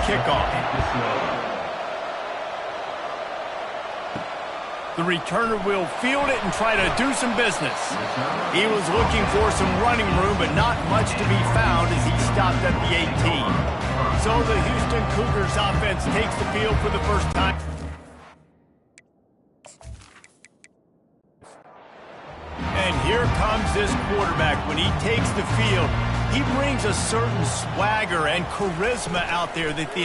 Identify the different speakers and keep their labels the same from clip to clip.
Speaker 1: kickoff. The returner will field it and try to do some business. He was looking for some running room, but not much to be found as he stopped at the 18. So the Houston Cougars offense takes the field for the first time. And here comes this quarterback. When he takes the field, he brings a certain swagger and charisma out there that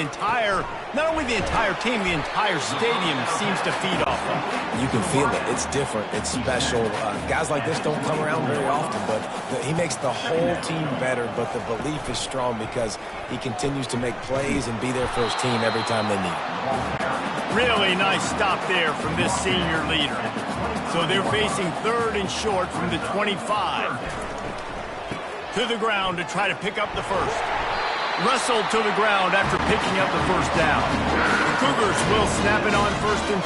Speaker 1: not only the entire team, the entire stadium seems to feed off of.
Speaker 2: You can feel it. It's different. It's special. Guys like this don't come around very often, but he makes the whole team better, but the belief is strong because he continues to make plays and be there for his team every time they need it.
Speaker 1: Really nice stop there from this senior leader. So they're facing 3rd and short from the 25. To the ground to try to pick up the first. Wrestled to the ground after picking up the first down. The Cougars will snap it on 1st and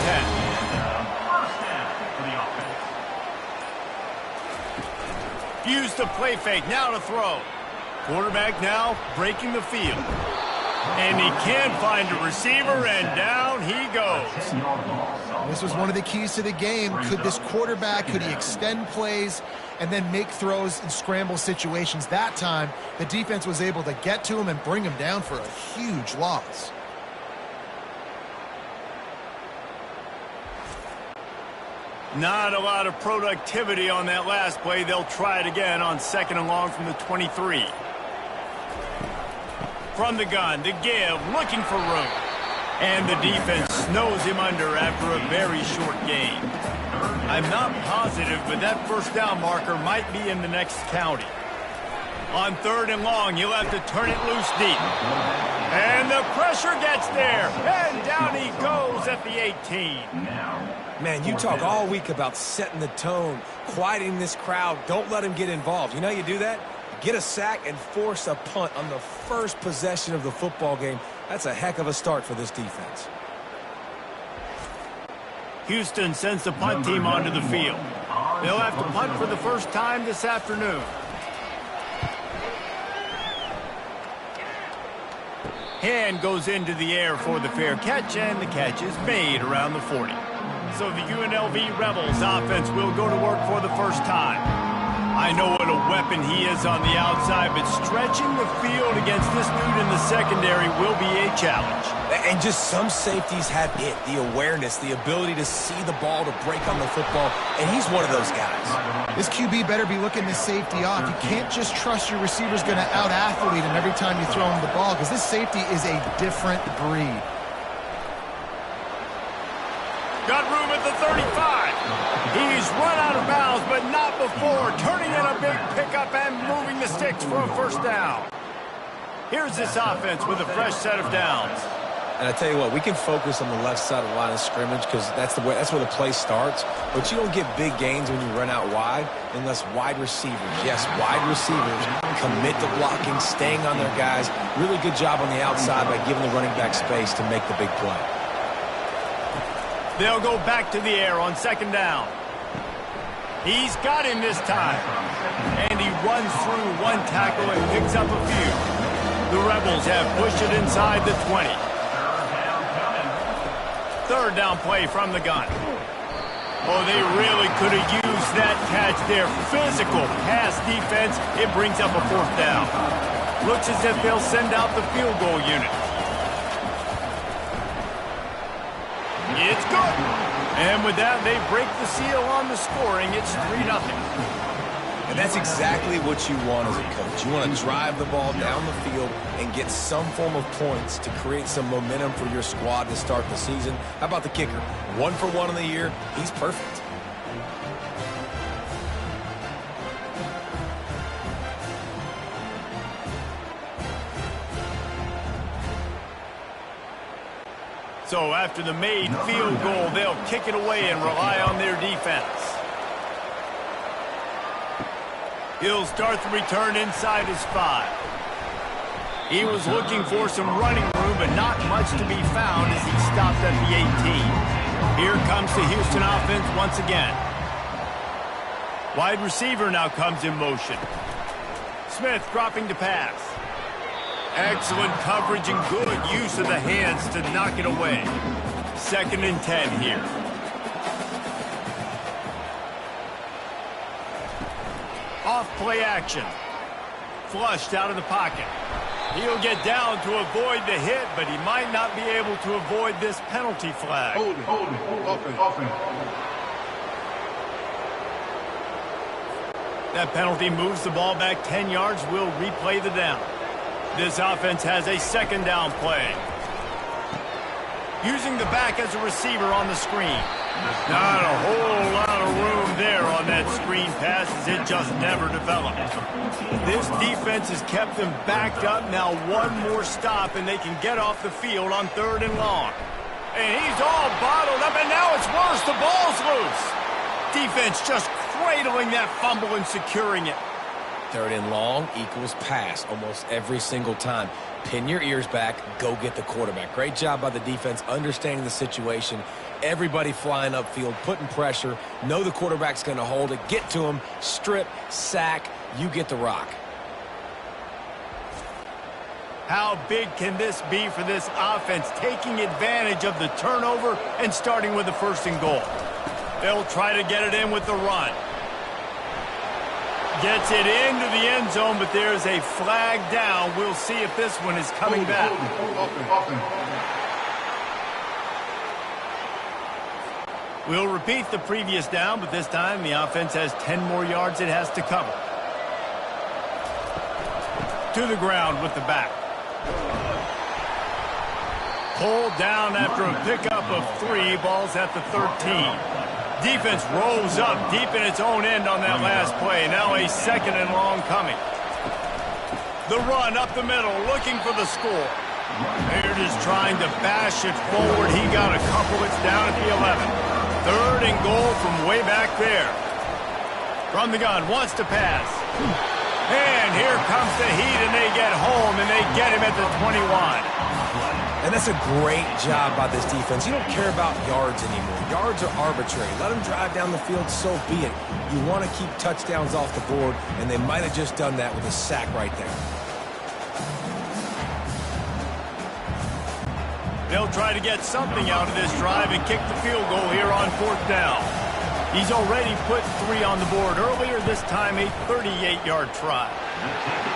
Speaker 1: 10. Use the play fake, now to throw. Quarterback now breaking the field. And he can find a receiver, and down he goes.
Speaker 3: This was one of the keys to the game. Could this quarterback, could he extend plays and then make throws in scramble situations? That time, the defense was able to get to him and bring him down for a huge loss.
Speaker 1: Not a lot of productivity on that last play. They'll try it again on 2nd and long from the 23. From the gun, the give, looking for room. And the defense snows him under after a very short gain. I'm not positive, but that first down marker might be in the next county. On 3rd and long, he'll have to turn it loose deep. And the pressure gets there. And down he goes at the 18.
Speaker 2: Man, you talk all week about setting the tone, quieting this crowd. Don't let him get involved. You know how you do that? Get a sack and force a punt on the first possession of the football game. That's a heck of a start for this defense.
Speaker 1: Houston sends the punt team onto the field. They'll have to punt for the first time this afternoon. Hand goes into the air for the fair catch, and the catch is made around the 40. So the UNLV Rebels offense will go to work for the first time. I know what a weapon he is on the outside, but stretching the field against this dude in the secondary will be a challenge.
Speaker 2: And just some safeties have it, the awareness, the ability to see the ball, to break on the football, and he's one of those guys.
Speaker 3: This QB better be looking this safety off. You can't just trust your receiver's going to out-athlete him every time you throw him the ball, because this safety is a different breed.
Speaker 1: Got room at the 35. He's run out of bounds, but not before turning in a big pickup and moving the sticks for a first down. Here's this offense with a fresh set of downs.
Speaker 2: And I tell you what, we can focus on the left side of the line of scrimmage because that's where the play starts. But you don't get big gains when you run out wide unless wide receivers, yes, wide receivers, commit to blocking, staying on their guys. Really good job on the outside by giving the running back space to make the big play.
Speaker 1: They'll go back to the air on 2nd down. He's got him this time. And he runs through one tackle and picks up a few. The Rebels have pushed it inside the 20. 3rd down play from the gun. Oh, they really could have used that catch there. Physical pass defense. It brings up a 4th down. Looks as if they'll send out the field goal unit. It's good. And with that, they break the seal on the scoring. It's 3-0.
Speaker 2: And that's exactly what you want as a coach. You want to drive the ball down the field and get some form of points to create some momentum for your squad to start the season. How about the kicker? 1 for 1 in the year. He's perfect.
Speaker 1: So after the made field goal, they'll kick it away and rely on their defense. He'll start the return inside his 5. He was looking for some running room, but not much to be found as he stopped at the 18. Here comes the Houston offense once again. Wide receiver now comes in motion. Smith dropping to pass. Excellent coverage and good use of the hands to knock it away. 2nd and 10 here. Off play action. Flushed out of the pocket. He'll get down to avoid the hit, but he might not be able to avoid this penalty flag.
Speaker 4: Hold it.
Speaker 1: That penalty moves the ball back 10 yards. We'll replay the down. This offense has a 2nd down play. Using the back as a receiver on the screen. Not a whole lot of room there on that screen pass as it just never developed. This defense has kept them backed up. Now one more stop and they can get off the field on 3rd and long. And he's all bottled up, and now it's worse. The ball's loose. Defense just cradling that fumble and securing it.
Speaker 2: 3rd and long equals pass almost every single time. Pin your ears back, go get the quarterback. Great job by the defense understanding the situation. Everybody flying upfield, putting pressure. Know the quarterback's going to hold it. Get to him, strip, sack, you get the rock.
Speaker 1: How big can this be for this offense, taking advantage of the turnover and starting with the 1st and goal? They'll try to get it in with the run. Gets it into the end zone, but there's a flag down. We'll see if this one is coming back. We'll repeat the previous down, but this time the offense has 10 more yards it has to cover. To the ground with the back. Pulled down after a pickup of 3. Ball's at the 13. Defense rolls up deep in its own end on that last play. Now a 2nd and long coming. The run up the middle, looking for the score. They're just trying to bash it forward. He got a couple. It's down at the 11. 3rd and goal from way back there. From the gun, wants to pass. And here comes the heat, and they get home, and they get him at the 21.
Speaker 2: And that's a great job by this defense. You don't care about yards anymore. Yards are arbitrary. Let them drive down the field, so be it. You want to keep touchdowns off the board, and they might have just done that with a sack right there.
Speaker 1: They'll try to get something out of this drive and kick the field goal here on 4th down. He's already put 3 on the board. Earlier this time, a 38-yard try.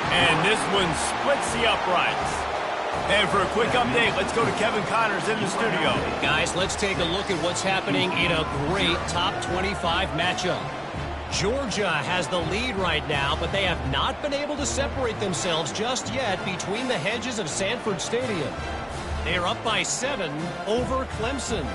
Speaker 1: And this one splits the uprights. And for a quick update, let's go to Kevin Connors in the studio.
Speaker 5: Guys, let's take a look at what's happening in a great top 25 matchup. Georgia has the lead right now, but they have not been able to separate themselves just yet between the hedges of Sanford Stadium. They are up by 7 over Clemson.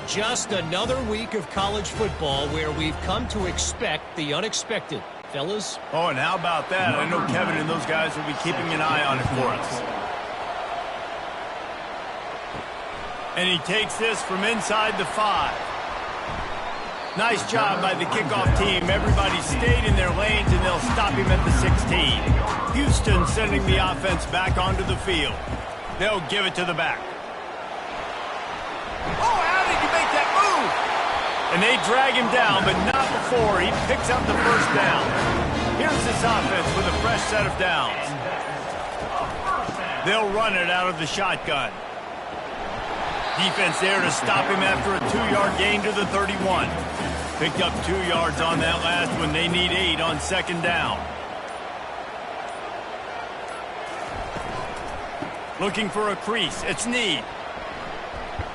Speaker 5: Just another week of college football where we've come to expect the unexpected. Fellas?
Speaker 1: Oh, and how about that? I know Kevin and those guys will be keeping an eye on it for us. And he takes this from inside the 5. Nice job by the kickoff team. Everybody stayed in their lanes, and they'll stop him at the 16. Houston sending the offense back onto the field. They'll give it to the back. Oh, how did you make that move? And they drag him down, but not before he picks up the 1st down. Here's this offense with a fresh set of downs. They'll run it out of the shotgun. Defense there to stop him after a 2-yard gain to the 31. Picked up 2 yards on that last one. They need 8 on 2nd down. Looking for a crease. It's Need.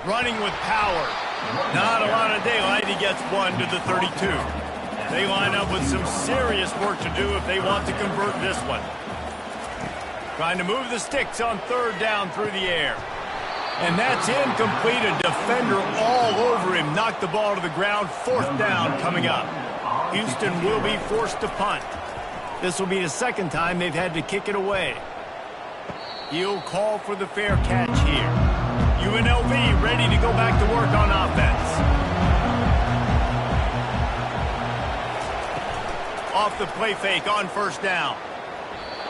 Speaker 1: Running with power. Not a lot of daylight. He gets 1 to the 32. They line up with some serious work to do if they want to convert this one. Trying to move the sticks on 3rd down through the air. And that's incomplete. A defender all over him. Knocked the ball to the ground. 4th down coming up. Houston will be forced to punt. This will be the 2nd time they've had to kick it away. He'll call for the fair catch here. UNLV ready to go back to work on offense. Off the play fake on 1st down.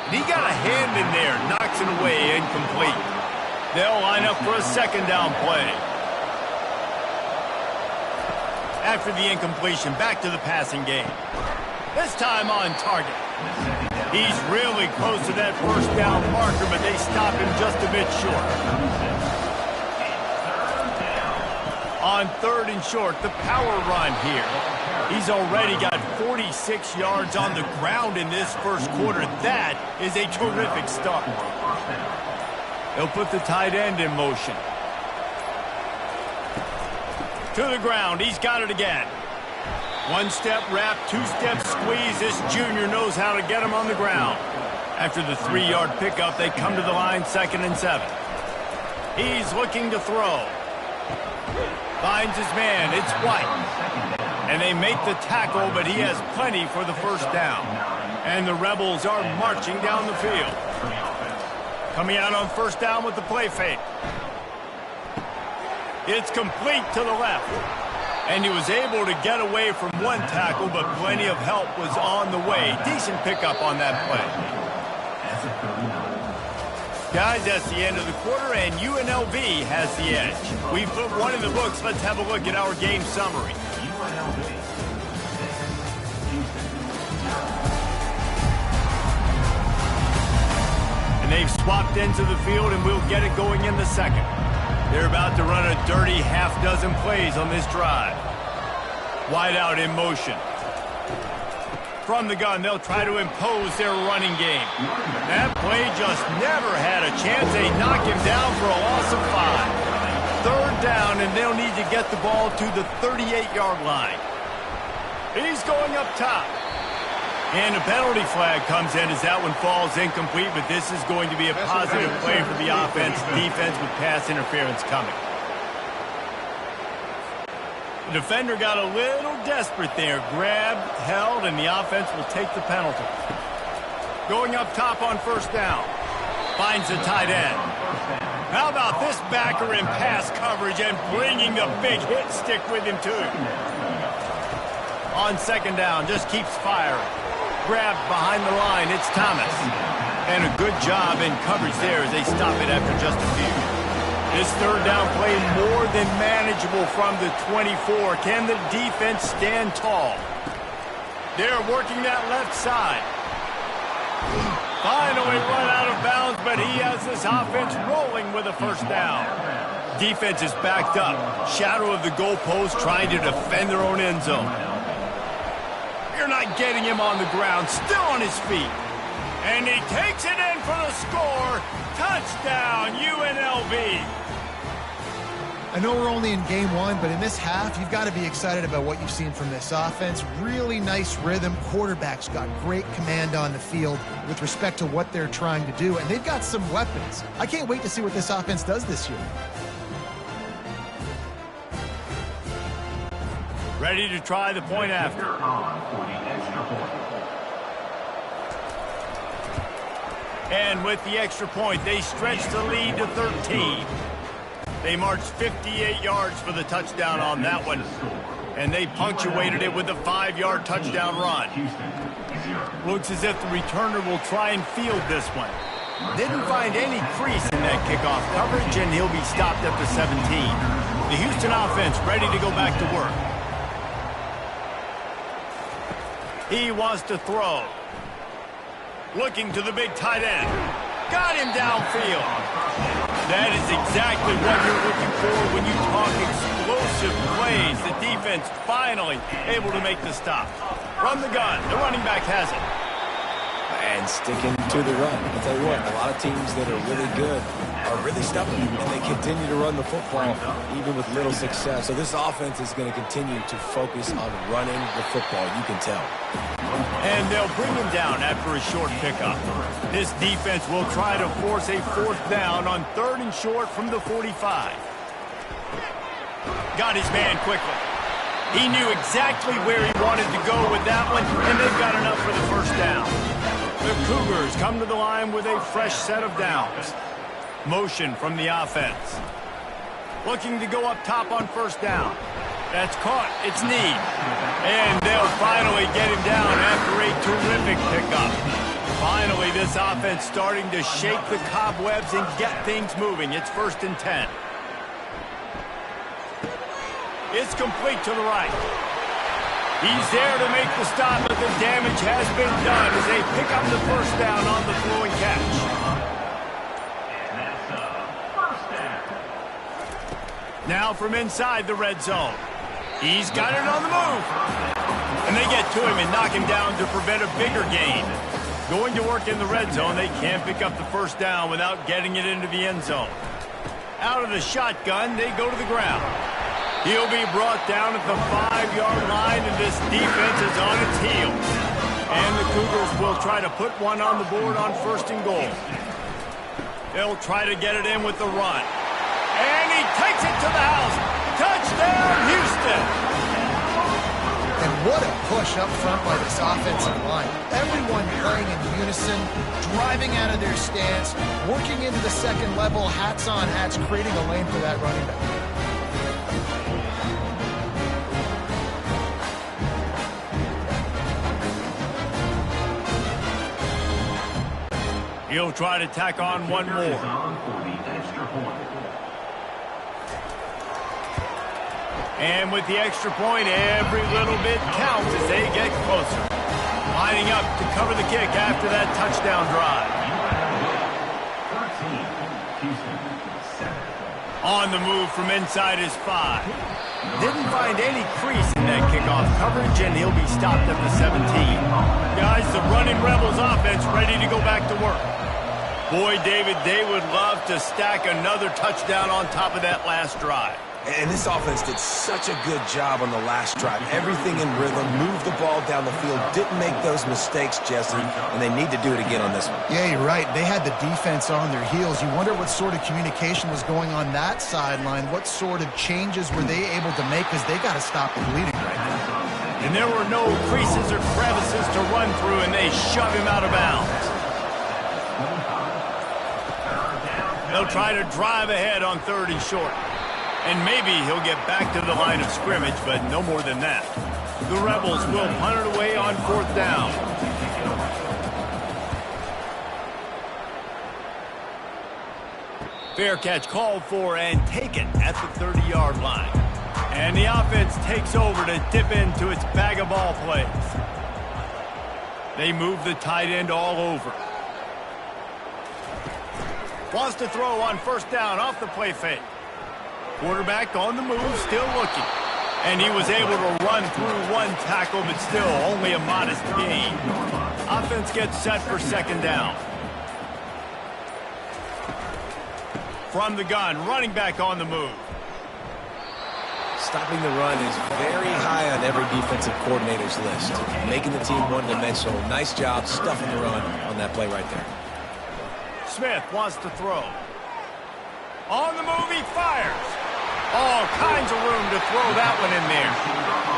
Speaker 1: And he got a hand in there. Knocks it away. Incomplete. They'll line up for a 2nd down play. After the incompletion, back to the passing game. This time on target. He's really close to that first down marker, but they stopped him just a bit short. On 3rd and short, the power run here. He's already got 46 yards on the ground in this first quarter. That is a terrific start. They'll put the tight end in motion. To the ground. He's got it again. 1-step wrap, 2-step squeeze. This junior knows how to get him on the ground. After the 3-yard pickup, they come to the line 2nd and 7. He's looking to throw. Finds his man. It's White. And they make the tackle, but he has plenty for the first down. And the Rebels are marching down the field. Coming out on first down with the play fake. It's complete to the left. And he was able to get away from one tackle, but plenty of help was on the way. Decent pickup on that play. Guys, that's the end of the quarter, and UNLV has the edge. We put one in the books. Let's have a look at our game summary. And they've swapped ends of the field, and we'll get it going in the second. They're about to run a dirty half-dozen plays on this drive. Wide out in motion. From the gun, they'll try to impose their running game. That play just never had a chance. They knock him down for a loss of 5. 3rd down, and they'll need to get the ball to the 38-yard line. He's going up top. And a penalty flag comes in as that one falls incomplete, but this is going to be a positive play for the offense. Defense with pass interference coming. The defender got a little desperate there. Grabbed, held, and the offense will take the penalty. Going up top on first down. Finds the tight end. How about this backer in pass coverage and bringing the big hit stick with him too. On 2nd down, just keeps firing. Grabbed behind the line, it's Thomas. And a good job in coverage there as they stop it after just a few. This 3rd down play more than manageable from the 24. Can the defense stand tall? They're working that left side. Finally run out of bounds, but he has this offense rolling with a first down. Defense is backed up. Shadow of the goalpost trying to defend their own end zone. You're not getting him on the ground, still on his feet. And he takes it in for the score. Touchdown, UNLV.
Speaker 3: I know we're only in game 1, but in this half, you've got to be excited about what you've seen from this offense. Really nice rhythm. Quarterback's got great command on the field with respect to what they're trying to do, and they've got some weapons. I can't wait to see what this offense does this year.
Speaker 1: Ready to try the point after. And with the extra point, they stretch the lead to 13. They marched 58 yards for the touchdown on that one. And they punctuated it with a 5-yard touchdown run. Looks as if the returner will try and field this one. Didn't find any crease in that kickoff coverage, and he'll be stopped at the 17. The Houston offense ready to go back to work. He wants to throw. Looking to the big tight end. Got him downfield. That is exactly what you're looking for when you talk explosive plays. The defense finally able to make the stop. From the gun, the running back has it.
Speaker 2: And sticking to the run. I'll tell you what, a lot of teams that are really good are really stubborn, and they continue to run the football even with little success. So this offense is going to continue to focus on running the football, you can tell.
Speaker 1: And they'll bring him down after a short pickup. This defense will try to force a 4th down on 3rd and short from the 45. Got his man quickly. He knew exactly where he wanted to go with that one, and they've got enough for the first down. The Cougars come to the line with a fresh set of downs. Motion from the offense. Looking to go up top on first down. That's caught. It's Need. And they'll finally get him down after a terrific pickup. Finally, this offense starting to shake the cobwebs and get things moving. It's 1st and 10. It's complete to the right. He's there to make the stop, but the damage has been done as they pick up the first down on the throw and catch. Now from inside the red zone. He's got it on the move. And they get to him and knock him down to prevent a bigger gain. Going to work in the red zone, they can't pick up the first down without getting it into the end zone. Out of the shotgun, they go to the ground. He'll be brought down at the 5-yard line, and this defense is on its heels. And the Cougars will try to put one on the board on 1st and goal. They'll try to get it in with the run. And he takes it to the house. Touchdown, Houston!
Speaker 3: And what a push up front by this offensive line. Everyone playing in unison, driving out of their stance, working into the second level, hats on hats, creating a lane for that running back.
Speaker 1: He'll try to tack on one more. And with the extra point, every little bit counts as they get closer. Lining up to cover the kick after that touchdown drive. On the move from inside his 5. Didn't find any crease in that kickoff coverage, and he'll be stopped at the 17. Guys, the running Rebels offense ready to go back to work. Boy, David, they would love to stack another touchdown on top of that last drive.
Speaker 2: And this offense did such a good job on the last drive. Everything in rhythm, moved the ball down the field, didn't make those mistakes, Jesse, and they need to do it again on this one.
Speaker 3: Yeah, you're right. They had the defense on their heels. You wonder what sort of communication was going on that sideline. What sort of changes were they able to make, because they got to stop the bleeding right now.
Speaker 1: And there were no creases or crevices to run through, and they shove him out of bounds. They'll try to drive ahead on 3rd and short. And maybe he'll get back to the line of scrimmage, but no more than that. The Rebels will punt it away on 4th down. Fair catch called for and taken at the 30-yard line. And the offense takes over to dip into its bag of ball plays. They move the tight end all over. Wants to throw on 1st down off the play fake. Quarterback on the move, still looking. And he was able to run through one tackle, but still only a modest gain. Offense gets set for 2nd down. From the gun, running back on the move.
Speaker 2: Stopping the run is very high on every defensive coordinator's list. Making the team one-dimensional. Nice job stuffing the run on that play right there.
Speaker 1: Smith wants to throw. On the move, he fires. All kinds of room to throw that one in there.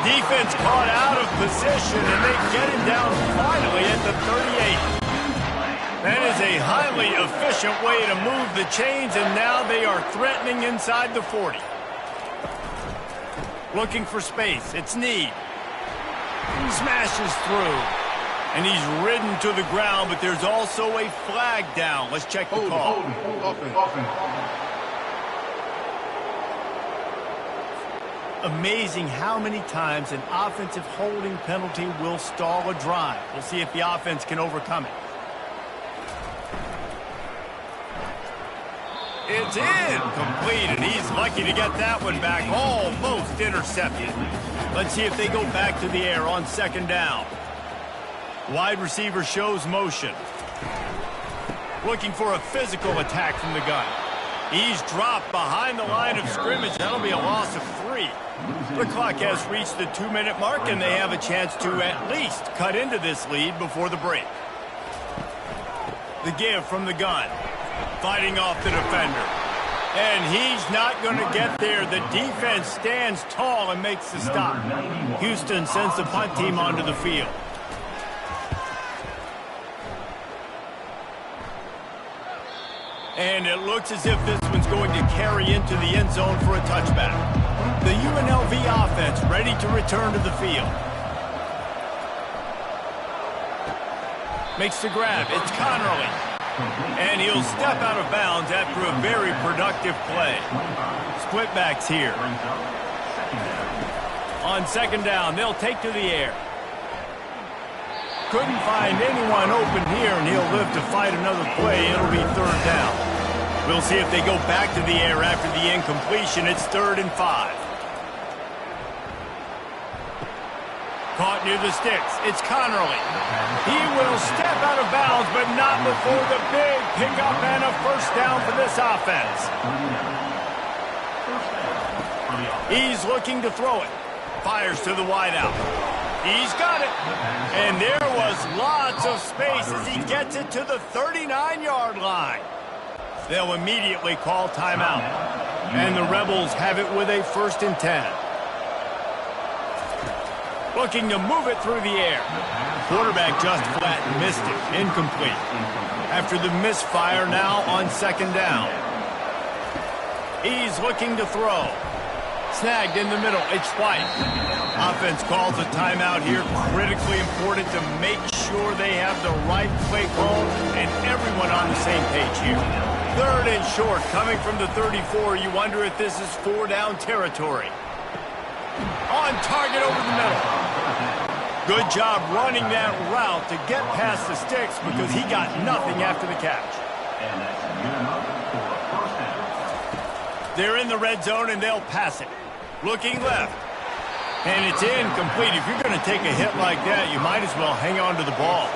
Speaker 1: Defense caught out of position, and they get him down finally at the 38. That is a highly efficient way to move the chains, and now they are threatening inside the 40. Looking for space. It's Need. Smashes through. And he's ridden to the ground, but there's also a flag down. Let's check the call. Amazing how many times an offensive holding penalty will stall a drive. We'll see if the offense can overcome it. It's incomplete, and he's lucky to get that one back. Almost intercepted. Let's see if they go back to the air on 2nd down. Wide receiver shows motion. Looking for a physical attack from the gun. He's dropped behind the line of scrimmage. That'll be a loss of 3. The clock has reached the 2-minute mark, and they have a chance to at least cut into this lead before the break. The give from the gun. Fighting off the defender. And he's not going to get there. The defense stands tall and makes the stop. Houston sends the punt team onto the field. And it looks as if this one's going to carry into the end zone for a touchback. The UNLV offense ready to return to the field. Makes the grab. It's Connerly. And he'll step out of bounds after a very productive play. Split backs here. On second down, they'll take to the air. Couldn't find anyone open here, and he'll live to fight another play. It'll be third down. We'll see if they go back to the air after the incompletion. It's 3rd and 5. Caught near the sticks. It's Connerly. He will step out of bounds, but not before the big pickup and a first down for this offense. He's looking to throw it. Fires to the wideout. He's got it. And there was lots of space as he gets it to the 39-yard line. They'll immediately call timeout. And the Rebels have it with a 1st and 10. Looking to move it through the air. Quarterback just flat missed it. Incomplete. After the misfire, now on second down. He's looking to throw. Snagged in the middle. It's White. Offense calls a timeout here. Critically important to make sure they have the right play call and everyone on the same page here. 3rd and short coming from the 34. You wonder if this is 4-down territory. On target over the middle. Good job running that route to get past the sticks because he got nothing after the catch. They're in the red zone and they'll pass it. Looking left. And it's incomplete. If you're going to take a hit like that, you might as well hang on to the ball.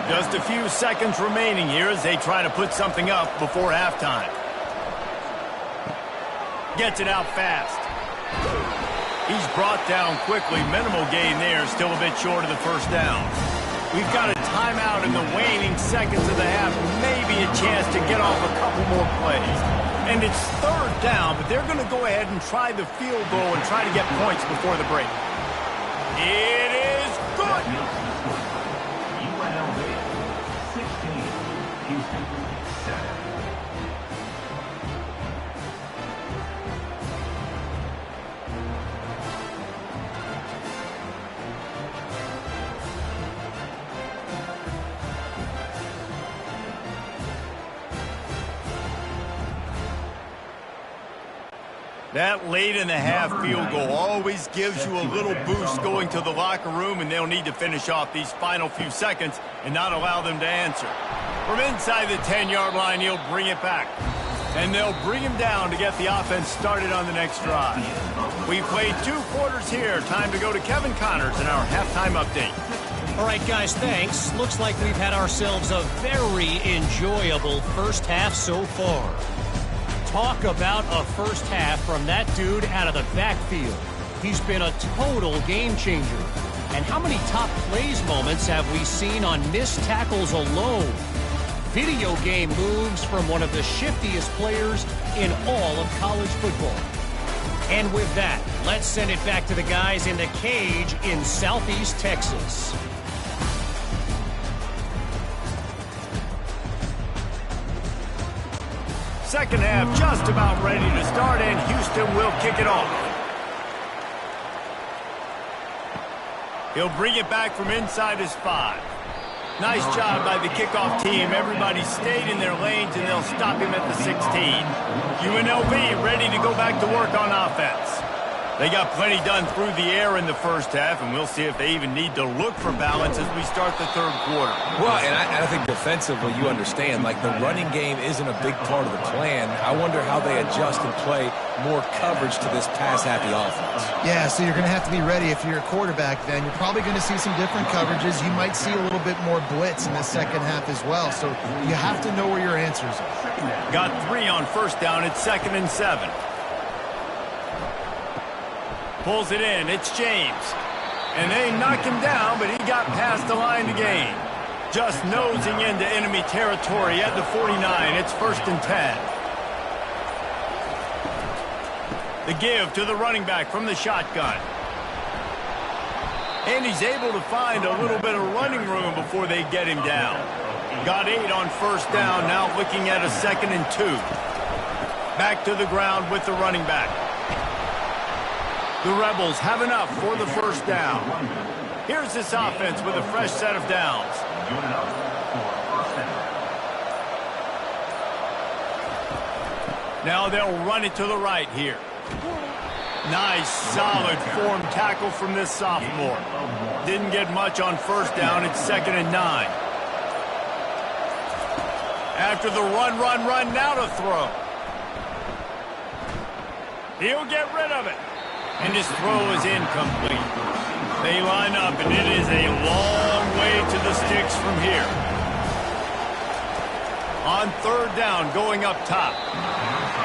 Speaker 1: Just a few seconds remaining here as they try to put something up before halftime. Gets it out fast. He's brought down quickly. Minimal gain there. Still a bit short of the first down. We've got a timeout in the waning seconds of the half. Maybe a chance to get off a couple more plays. And it's 3rd down, but they're going to go ahead and try the field goal and try to get points before the break. It is good.
Speaker 4: UNLV 16, Houston 7.
Speaker 1: That late in the half field goal always gives you a little boost going to the locker room, and they'll need to finish off these final few seconds and not allow them to answer. From inside the 10-yard line, he'll bring it back. And they'll bring him down to get the offense started on the next drive. We played 2 quarters here. Time to go to Kevin Connors in our halftime update.
Speaker 5: All right, guys, thanks. Looks like we've had ourselves a very enjoyable first half so far. Talk about a first half from that dude out of the backfield. He's been a total game changer. And how many top plays moments have we seen on missed tackles alone? Video game moves from one of the shiftiest players in all of college football. And with that, let's send it back to the guys in the cage in Southeast Texas.
Speaker 1: Second half just about ready to start, and Houston will kick it off. He'll bring it back from inside his 5. Nice job by the kickoff team. Everybody stayed in their lanes, and they'll stop him at the 16. UNLV ready to go back to work on offense. They got plenty done through the air in the first half, and we'll see if they even need to look for balance as we start the 3rd quarter.
Speaker 2: Well, and I think defensively, you understand, like the running game isn't a big part of the plan. I wonder how they adjust and play more coverage to this pass-happy offense.
Speaker 3: Yeah, so you're going to have to be ready if you're a quarterback then. You're probably going to see some different coverages. You might see a little bit more blitz in the second half as well. So you have to know where your answers are.
Speaker 1: Got 3 on first down. It's 2nd and 7. Pulls it in. It's James. And they knock him down, but he got past the line to gain. Just nosing into enemy territory at the 49. It's 1st and 10. The give to the running back from the shotgun. And he's able to find a little bit of running room before they get him down. Got 8 on first down. Now looking at a 2nd and 2. Back to the ground with the running back. The Rebels have enough for the first down. Here's this offense with a fresh set of downs. Now they'll run it to the right here. Nice, solid form tackle from this sophomore. Didn't get much on first down. It's 2nd and 9. After the run, now to throw. He'll get rid of it. And his throw is incomplete. They line up, and it is a long way to the sticks from here. On 3rd down, going up top.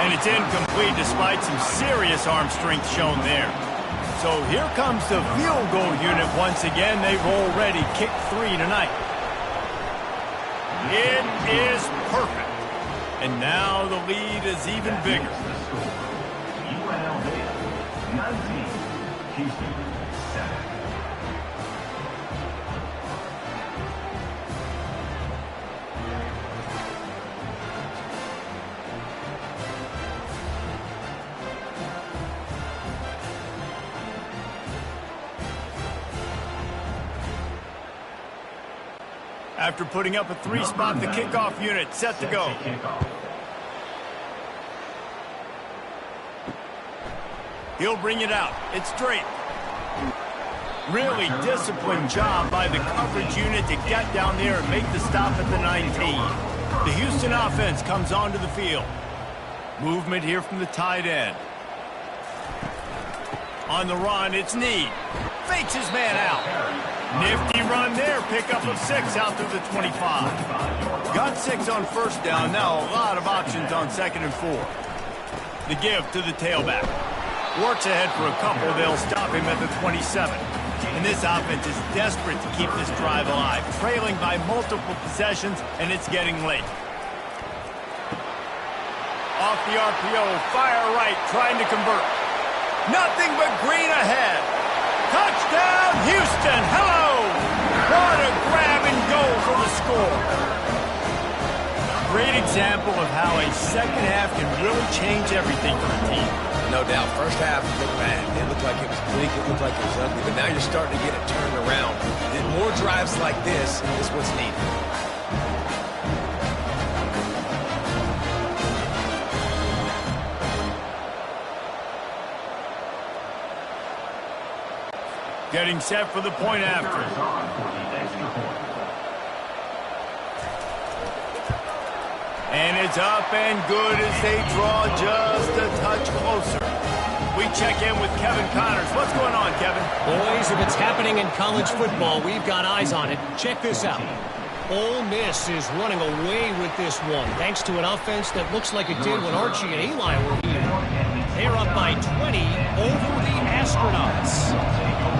Speaker 1: And it's incomplete despite some serious arm strength shown there. So here comes the field goal unit once again. They've already kicked 3 tonight. It is perfect. And now the lead is even bigger.
Speaker 4: UNLV 19, Houston 7.
Speaker 1: After putting up a 3 spot, the kickoff unit set to go. He'll bring it out. It's straight. Really disciplined job by the coverage unit to get down there and make the stop at the 19. The Houston offense comes onto the field. Movement here from the tight end. On the run, it's Need. Fakes his man out. Nifty run there. Pickup of 6 out through the 25. Got 6 on first down. Now a lot of options on 2nd and 4. The give to the tailback. Works ahead for a couple. They'll stop him at the 27. And this offense is desperate to keep this drive alive. Trailing by multiple possessions, and it's getting late. Off the RPO. Fire right. Trying to convert. Nothing but green ahead. Touchdown, Houston! Hello! What a grab and go for the score. Great example of how a second half can really change everything for a team.
Speaker 2: No doubt. First half looked bad. It looked like it was bleak. It looked like it was ugly. But now you're starting to get it turned around. And more drives like this is what's needed.
Speaker 1: Getting set for the point after. And it's up and good as they draw just a touch closer. We check in with Kevin Connors. What's going on, Kevin?
Speaker 5: Boys, if it's happening in college football, we've got eyes on it. Check this out. Ole Miss is running away with this one, thanks to an offense that looks like it did when Archie and Eli were here. They're up by 20 over the Astronauts.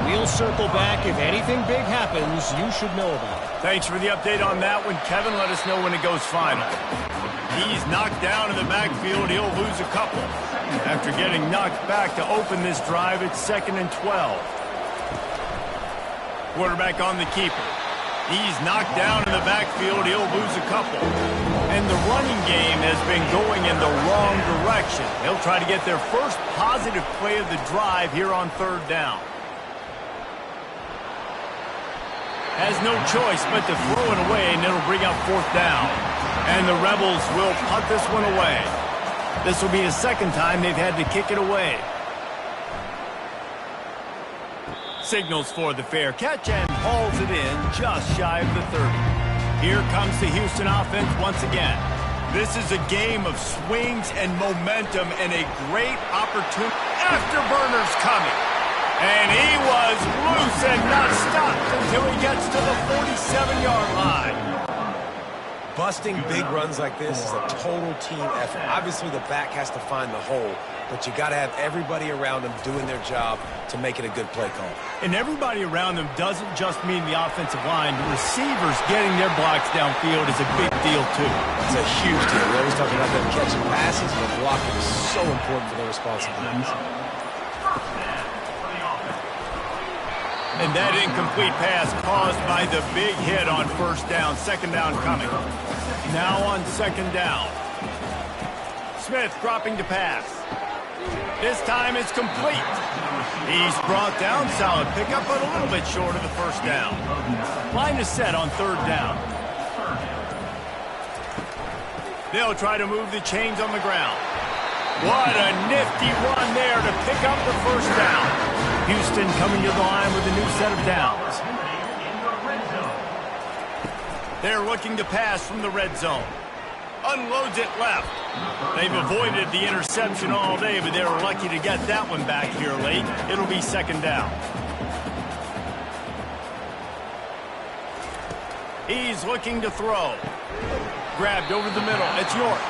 Speaker 5: We'll circle back. If anything big happens, you should know about it.
Speaker 1: Thanks for the update on that one, Kevin. Let us know when it goes final. He's knocked down in the backfield. He'll lose a couple. After getting knocked back to open this drive, it's 2nd and 12. Quarterback on the keeper. He's knocked down in the backfield. He'll lose a couple. And the running game has been going in the wrong direction. They'll try to get their first positive play of the drive here on 3rd down. Has no choice but to throw it away, and it'll bring up 4th down. And the Rebels will punt this one away. This will be the 2nd time they've had to kick it away. Signals for the fair catch and hauls it in just shy of the 30. Here comes the Houston offense once again. This is a game of swings and momentum and a great opportunity. Afterburners coming. And he was loose and not stopped until he gets to the 47-yard line.
Speaker 2: Busting big runs like this is a total team effort. Obviously, the back has to find the hole, but you got to have everybody around them doing their job to make it a good play call.
Speaker 1: And everybody around them doesn't just mean the offensive line. The receivers getting their blocks downfield is a big deal, too.
Speaker 2: It's a huge deal. We always talk about them catching passes, but blocking is so important for their responsibilities.
Speaker 1: And that incomplete pass caused by the big hit on 1st down. 2nd down coming. Now on 2nd down. Smith dropping to pass. This time it's complete. He's brought down. Solid pickup, but a little bit short of the 1st down. Line is set on 3rd down. They'll try to move the chains on the ground. What a nifty run there to pick up the first down. Houston coming to the line with a new set of downs. They're looking to pass from the red zone. Unloads it left. They've avoided the interception all day, but they were lucky to get that one back here late. It'll be second down. He's looking to throw. Grabbed over the middle. It's York.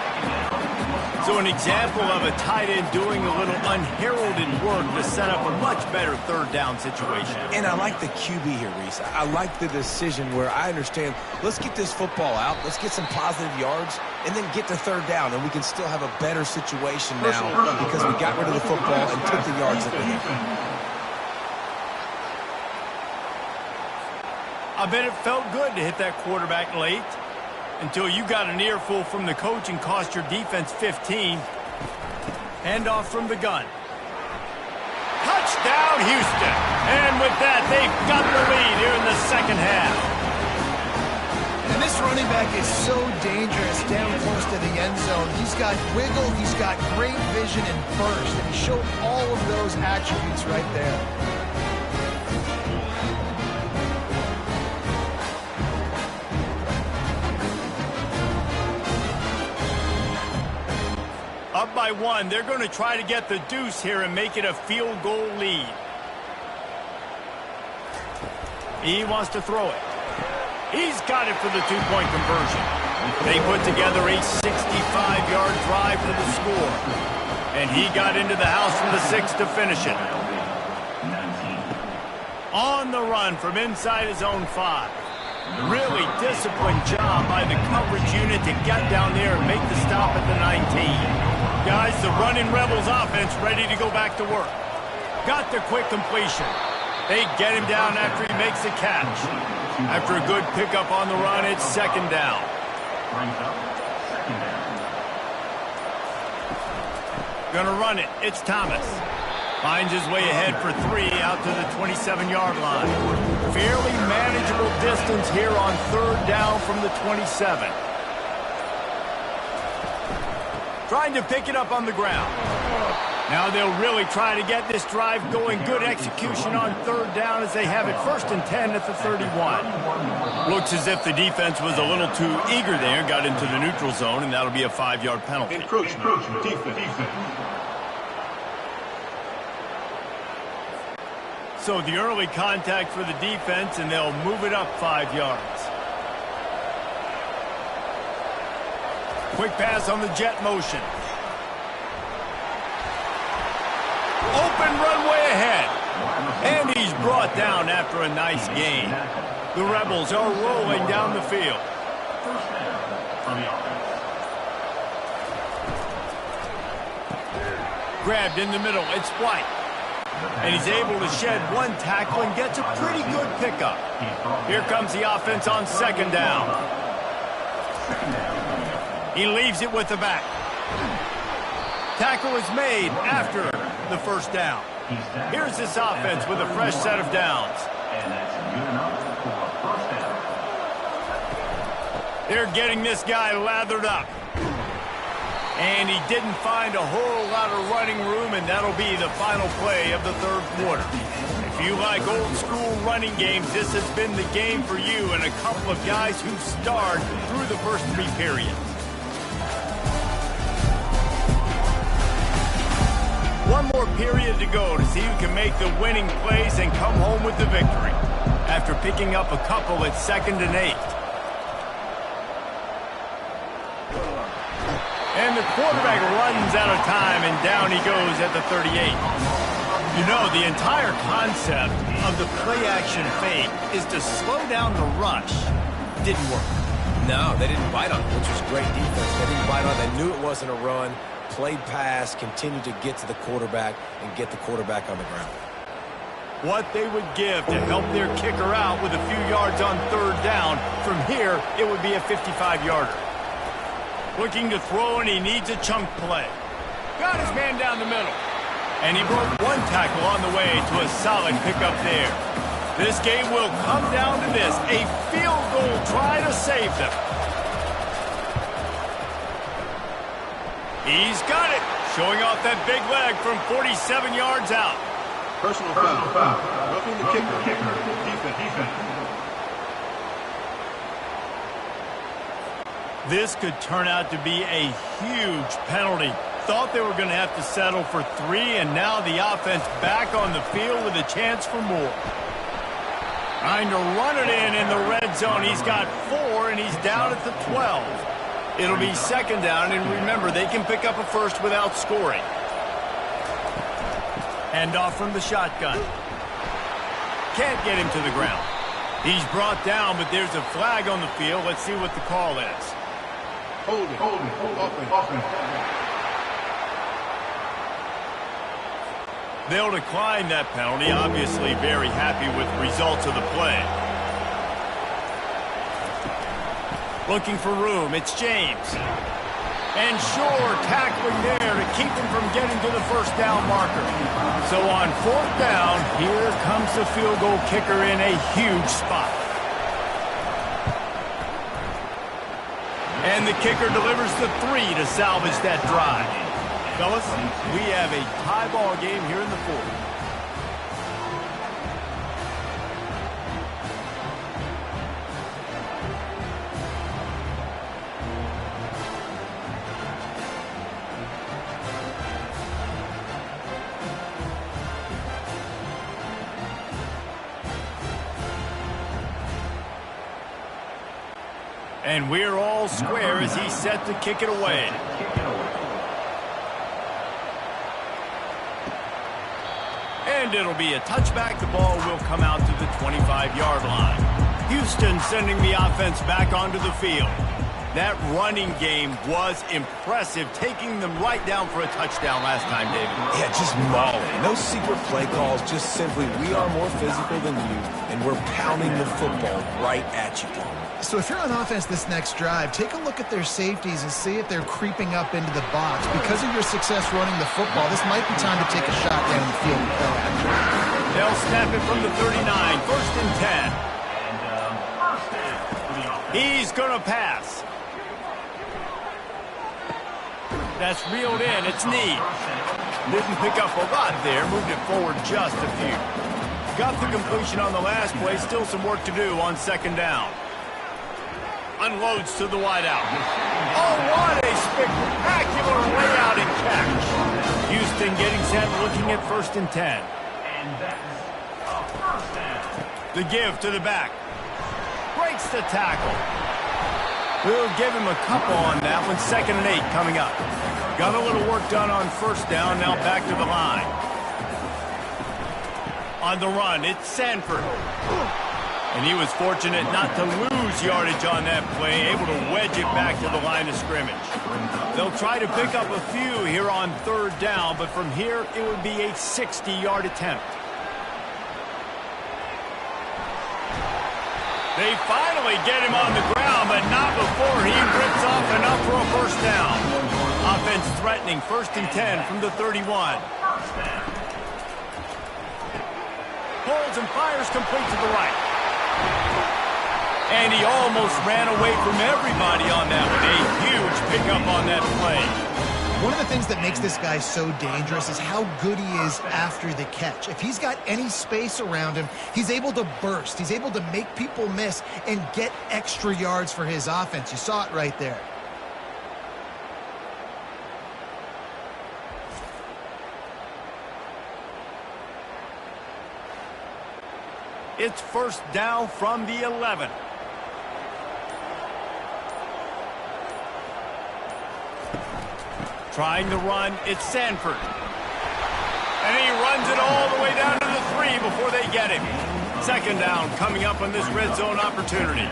Speaker 1: So an example of a tight end doing a little unheralded work to set up a much better third down situation.
Speaker 2: And I like the QB here, Reese. I like the decision where I understand, let's get this football out, let's get some positive yards, and then get to third down, and we can still have a better situation now because we got rid of the football and took the yards that we needed.
Speaker 1: I bet it felt good to hit that quarterback late until you got an earful from the coach and cost your defense 15. Handoff from the gun. Touchdown, Houston. And with that, they've got the lead here in the second half.
Speaker 3: And this running back is so dangerous down close to the end zone. He's got wiggle, he's got great vision and burst, and he showed all of those attributes right there.
Speaker 1: Up by one, they're going to try to get the deuce here and make it a field goal lead. He wants to throw it. He's got it for the two-point conversion. They put together a 65-yard drive for the score. And he got into the house from the 6 to finish it. On the run from inside his own 5. Really disciplined job by the coverage unit to get down there and make the stop at the 19. Guys, the running Rebels offense ready to go back to work. Got the quick completion. They get him down after he makes the catch. After a good pickup on the run, it's second down. Gonna run it. It's Thomas. Finds his way ahead for 3 out to the 27-yard line. Fairly manageable distance here on third down from the 27. Trying to pick it up on the ground. Now they'll really try to get this drive going. Good execution on third down as they have it first and 10 at the 31. Looks as if the defense was a little too eager there. Got into the neutral zone, and that'll be a 5-yard penalty.
Speaker 4: Encroachment defense.
Speaker 1: So the early contact for the defense, and they'll move it up 5 yards. Quick pass on the jet motion. Open runway ahead. And he's brought down after a nice gain. The Rebels are rolling down the field.
Speaker 4: First down from the offense.
Speaker 1: Grabbed in the middle. It's White. And he's able to shed one tackle and gets a pretty good pickup. Here comes the offense on second down. He leaves it with the back. Tackle is made after the first down. Here's this offense with a fresh set of downs.
Speaker 4: And that's good enough for a first down.
Speaker 1: They're getting this guy lathered up. And he didn't find a whole lot of running room, and that'll be the final play of the third quarter. If you like old school running games, this has been the game for you and a couple of guys who starred through the first 3 periods. One more period to go to see who can make the winning plays and come home with the victory. After picking up a couple at 2nd and 8. And the quarterback runs out of time, and down he goes at the 38. You know, the entire concept of the play-action fake is to slow down the rush. Didn't work.
Speaker 2: No, they didn't bite on it, which was great defense. They didn't bite on it. They knew it wasn't a run. Played pass, continued to get to the quarterback and get the quarterback on the ground.
Speaker 1: What they would give to help their kicker out with a few yards on third down. From here, it would be a 55-yarder. Looking to throw, and he needs a chunk play. Got his man down the middle. And he broke one tackle on the way to a solid pickup there. This game will come down to this, a field goal try to save them. He's got it. Showing off that big leg from 47 yards out.
Speaker 6: Personal foul. Roughing the kicker. Defense.
Speaker 1: This could turn out to be a huge penalty. Thought they were going to have to settle for 3, and now the offense back on the field with a chance for more. Trying to run it in the red zone. He's got 4, and he's down at the 12. It'll be second down, and remember, they can pick up a first without scoring. Hand off from the shotgun. Can't get him to the ground. He's brought down, but there's a flag on the field. Let's see what the call is.
Speaker 6: Hold it. Offense.
Speaker 1: They'll decline that penalty. Obviously very happy with the results of the play. Looking for room. It's James. And sure, tackling there to keep him from getting to the first down marker. So on fourth down, here comes the field goal kicker in a huge spot. And the kicker delivers the 3 to salvage that drive. Fellas, we have a tie ball game here in the fourth. And we're all square as he's set to kick it away. And it'll be a touchback. The ball will come out to the 25-yard line. Houston sending the offense back onto the field. That running game was impressive, taking them right down for a touchdown last time, David.
Speaker 2: Yeah, just mauling. No secret play calls, just simply we are more physical than you, and we're pounding the football right at you.
Speaker 3: So if you're on offense this next drive, take a look at their safeties and see if they're creeping up into the box. Because of your success running the football, this might be time to take a shot down the field.
Speaker 1: They'll snap it from the 39, first and 10. He's going to pass. That's reeled in. It's Need. Didn't pick up a lot there. Moved it forward just a few. Got the completion on the last play. Still some work to do on second down. Unloads to the wideout. Oh, what a spectacular layout and catch. Houston getting set, looking at first and 10.
Speaker 4: And that's a first down.
Speaker 1: The give to the back. Breaks the tackle. We'll give him a couple on that one. Second and 8 coming up. Got a little work done on first down. Now back to the line. On the run, it's Sanford. And he was fortunate not to lose yardage on that play, able to wedge it back to the line of scrimmage. They'll try to pick up a few here on third down, but from here it would be a 60-yard attempt. They finally get him on the ground, but not before he rips off enough for a first down. Offense threatening, first and 10 from the 31. Holds and fires complete to the right. And he almost ran away from everybody on that one. A huge pickup on that play.
Speaker 3: One of the things that makes this guy so dangerous is how good he is after the catch. If he's got any space around him, he's able to burst. He's able to make people miss and get extra yards for his offense. You saw it right there.
Speaker 1: It's first down from the 11. Trying to run, it's Sanford. And he runs it all the way down to the 3 before they get him. Second down coming up on this red zone opportunity.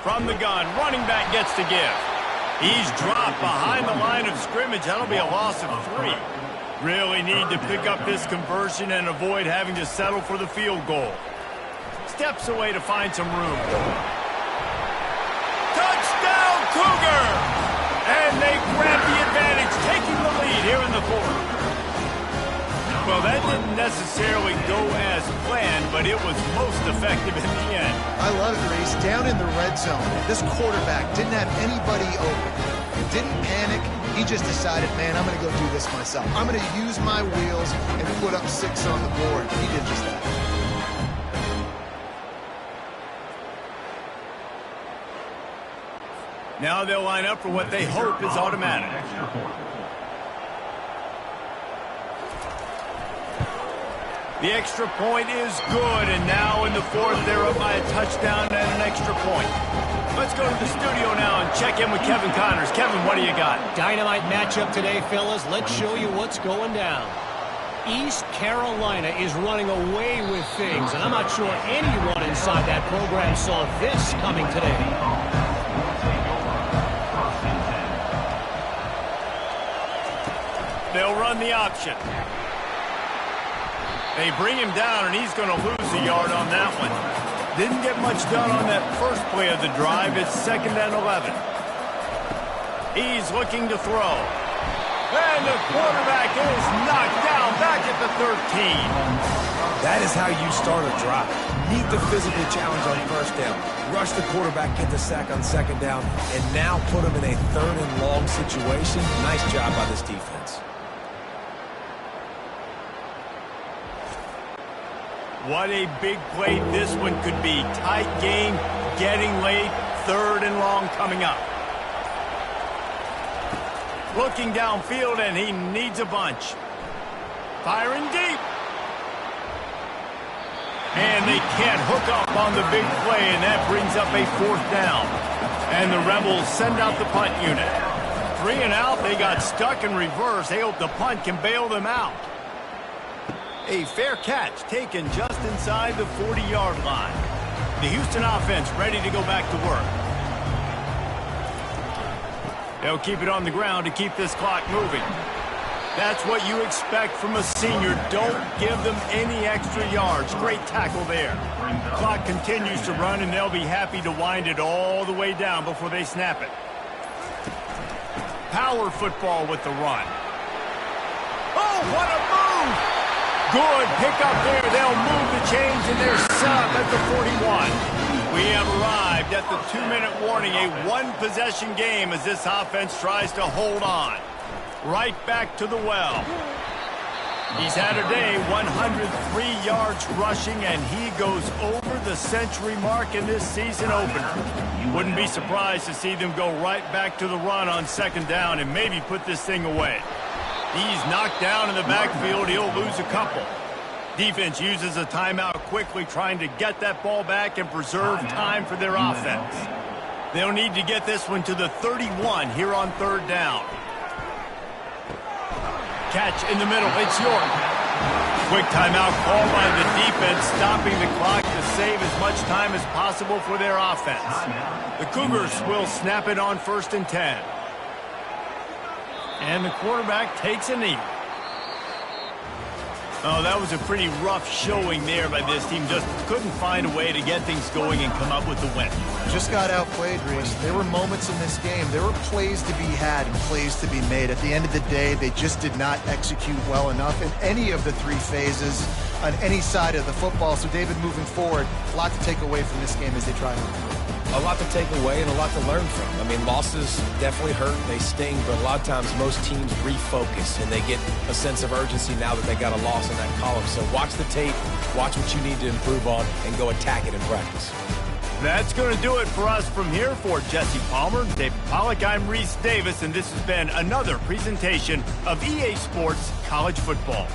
Speaker 1: From the gun, running back gets to give. He's dropped behind the line of scrimmage. That'll be a loss of 3. Really need to pick up this conversion and avoid having to settle for the field goal. Steps away to find some room. Touchdown, Cougar! And they grab the advantage, taking the lead here in the fourth. Well, Well, that didn't necessarily go as planned, but it was most effective in the end.
Speaker 3: I love it, Reese. Down in the red zone, this quarterback didn't have anybody open. Didn't panic. He just decided, man, I'm going to go do this myself. I'm going to use my wheels and put up 6 on the board. He did just that.
Speaker 1: Now they'll line up for what they hope is automatic. The extra point is good, and now in the fourth, they're up by a touchdown and an extra point. Let's go to the studio now and check in with Kevin Connors. Kevin, what do you got?
Speaker 5: Dynamite matchup today, fellas. Let's show you what's going down. East Carolina is running away with things, and I'm not sure anyone inside that program saw this coming today.
Speaker 1: They'll run the option. They bring him down, and he's going to lose a yard on that one. Didn't get much done on that first play of the drive. It's 2nd and 11. He's looking to throw. And the quarterback is knocked down back at the 13.
Speaker 2: That is how you start a drive. Meet the physical challenge on first down. Rush the quarterback, get the sack on 2nd down, and now put him in a 3rd and long situation. Nice job by this defense.
Speaker 1: What a big play this one could be. Tight game, getting late, 3rd and long coming up. Looking downfield, and he needs a bunch. Firing deep. And they can't hook up on the big play, and that brings up a 4th down. And the Rebels send out the punt unit. 3 and out, they got stuck in reverse. They hope the punt can bail them out. A fair catch taken just inside the 40-yard line. The Houston offense ready to go back to work. They'll keep it on the ground to keep this clock moving. That's what you expect from a senior. Don't give them any extra yards. Great tackle there. The clock continues to run, and they'll be happy to wind it all the way down before they snap it. Power football with the run. Oh, what a move! Good pickup there. They'll move the chains, and they're set up at the 41. We have arrived at the 2-minute warning, a one-possession game as this offense tries to hold on. Right back to the well. He's had a day, 103 yards rushing, and he goes over the century mark in this season opener. Wouldn't be surprised to see them go right back to the run on 2nd down and maybe put this thing away. He's knocked down in the backfield. He'll lose a couple. Defense uses a timeout quickly, trying to get that ball back and preserve time for their offense. They'll need to get this one to the 31 here on 3rd down. Catch in the middle. It's York. Quick timeout called by the defense, stopping the clock to save as much time as possible for their offense. The Cougars will snap it on 1st and 10. And the quarterback takes a knee. Oh, that was a pretty rough showing there by this team. Just couldn't find a way to get things going and come up with the win.
Speaker 3: Just got outplayed, Reese. There were moments in this game. There were plays to be had and plays to be made. At the end of the day, they just did not execute well enough in any of the 3 phases on any side of the football. So, David, moving forward, a lot to take away from this game as they try to improve.
Speaker 2: A lot to take away and a lot to learn from. I mean, losses definitely hurt, they sting, but a lot of times most teams refocus and they get a sense of urgency now that they got a loss in that column. So watch the tape, watch what you need to improve on, and go attack it in practice.
Speaker 1: That's going to do it for us from here. For Jesse Palmer, David Pollack, I'm Reese Davis, and this has been another presentation of EA Sports College Football.